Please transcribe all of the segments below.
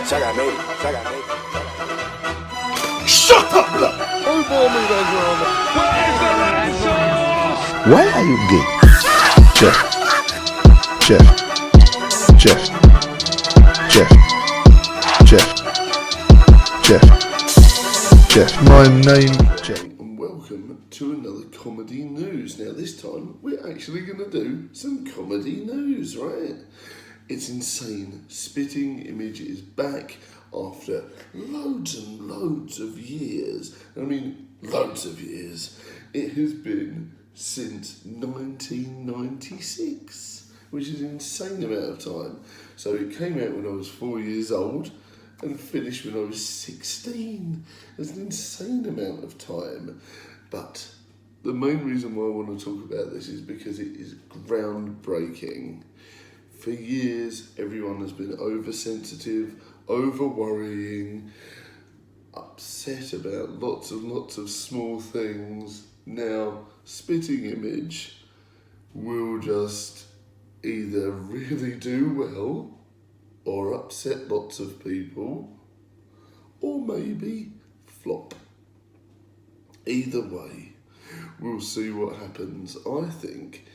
Shut up, blood! Oh, bore me, then, Drama. Where's the red sauce? Why are you gay? Jeff. Jeff. Jeff. Jeff. Jeff. Jeff. Jeff. My name Jeff. And welcome to another comedy news. Now this time we're actually going to do some comedy news, right? It's insane. Spitting Image is back after loads and loads of years. I mean, loads of years. It has been since 1996, which is an insane amount of time. So it came out when I was 4 years old and finished when I was 16. It's an insane amount of time. But the main reason why I want to talk about this is because it is groundbreaking. For years, everyone has been oversensitive, over-worrying, upset about lots and lots of small things. Now, Spitting Image will just either really do well or upset lots of people, or maybe flop. Either way, we'll see what happens. I think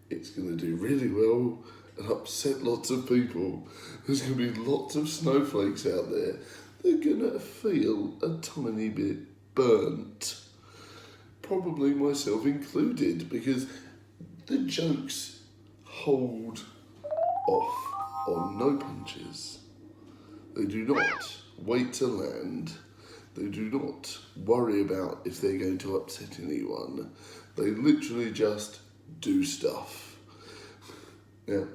it's going to do really well and upset lots of people. There's going to be lots of snowflakes out there. They're going to feel a tiny bit burnt. Probably myself included, because the jokes hold off on no punches. They do not wait to land. They do not worry about if they're going to upset anyone. They literally just do stuff. Now,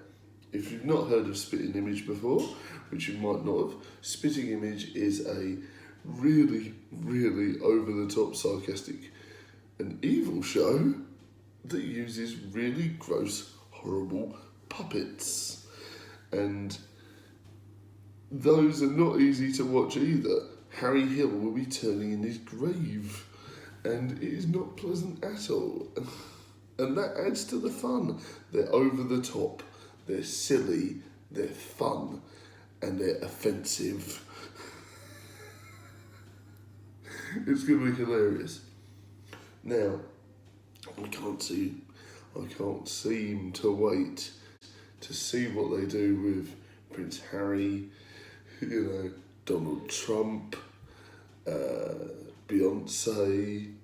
if you've not heard of Spitting Image before, which you might not have, Spitting Image is a really, really over-the-top, sarcastic and evil show that uses really gross, horrible puppets. And those are not easy to watch either. Harry Hill will be turning in his grave, and it is not pleasant at all. And that adds to the fun. They're over the top, they're silly, they're fun, and they're offensive. It's going to be hilarious. Now, I can't seem to wait to see what they do with Prince Harry, Donald Trump, Beyonce,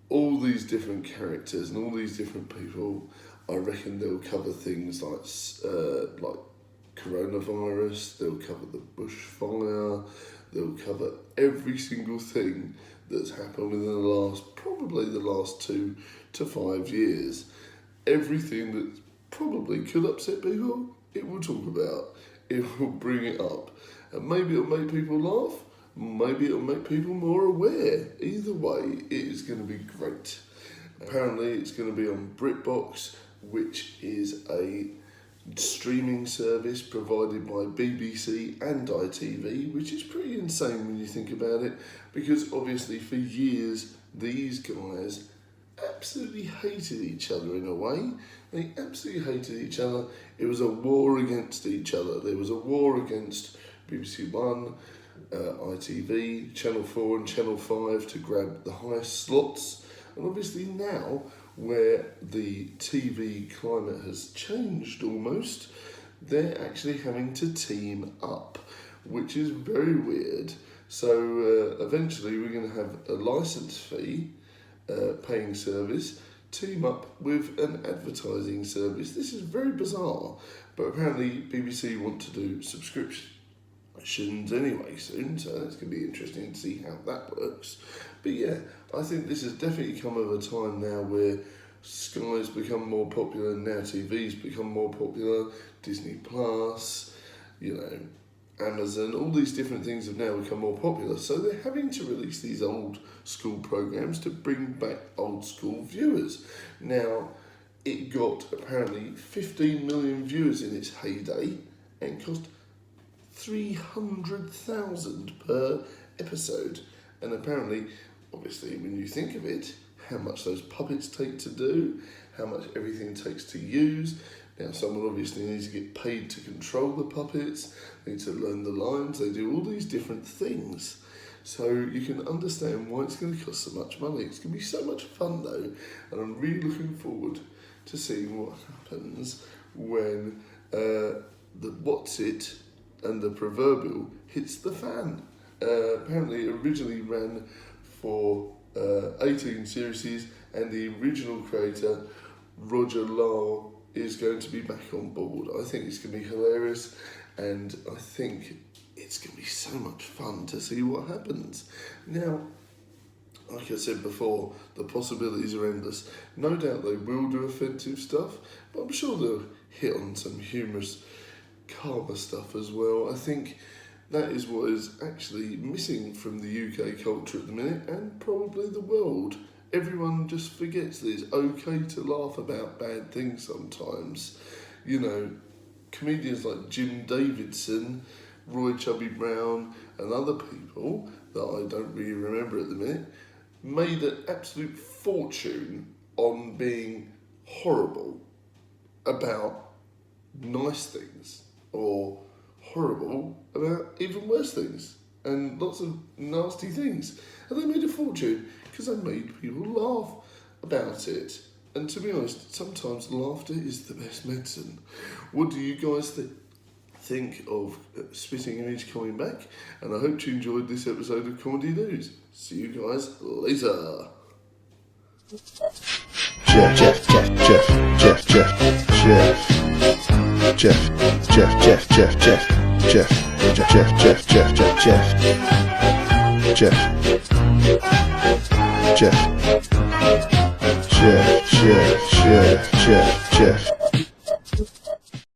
all these different characters and all these different people. I reckon they'll cover things like coronavirus, they'll cover the bushfire, they'll cover every single thing that's happened within probably the last 2 to 5 years. Everything that probably could upset people, it will talk about. It will bring it up. And maybe it'll make people laugh, maybe it'll make people more aware. Either way, it is going to be great. Apparently it's going to be on britbox, which is a streaming service provided by BBC and ITV, which is pretty insane when you think about it, because obviously for years these guys absolutely hated each other in a way. They absolutely hated each other. It was a war against each other. There was a war against BBC One, ITV, Channel 4 and Channel 5 to grab the highest slots. And obviously now, where the TV climate has changed almost, they're actually having to team up, which is very weird. So eventually we're going to have a license fee paying service team up with an advertising service. This is very bizarre, but apparently BBC want to do subscriptions anyway soon, so that's going to be interesting to see how that works. But yeah, I think this has definitely come of a time now where Sky's become more popular, now TV's become more popular, Disney Plus, Amazon, all these different things have now become more popular, so they're having to release these old school programs to bring back old school viewers. Now, it got apparently 15 million viewers in its heyday and cost 300,000 per episode. And apparently, obviously, when you think of it, how much those puppets take to do, how much everything takes to use, Now, someone obviously needs to get paid to control the puppets, need to learn the lines, they do all these different things. So you can understand why it's going to cost so much money. It's going to be so much fun though, and I'm really looking forward to seeing what happens when the what's it and the proverbial hits the fan. Apparently it originally ran for 18 series, and the original creator, Roger Lau, is going to be back on board. I think it's going to be hilarious, and I think it's going to be so much fun to see what happens. Now, like I said before, the possibilities are endless. No doubt they will do offensive stuff, but I'm sure they'll hit on some humorous, calmer stuff as well. I think that is what is actually missing from the UK culture at the minute, and probably the world. Everyone just forgets that it's okay to laugh about bad things sometimes. You know, comedians like Jim Davidson, Roy Chubby Brown, and other people that I don't really remember at the minute, made an absolute fortune on being horrible about nice things, or horrible about even worse things, and lots of nasty things. And they made a fortune because they made people laugh about it. And to be honest, sometimes laughter is the best medicine. What do you guys think of Spitting Image coming back? And I hope you enjoyed this episode of Comedy News. See you guys later. Jeff.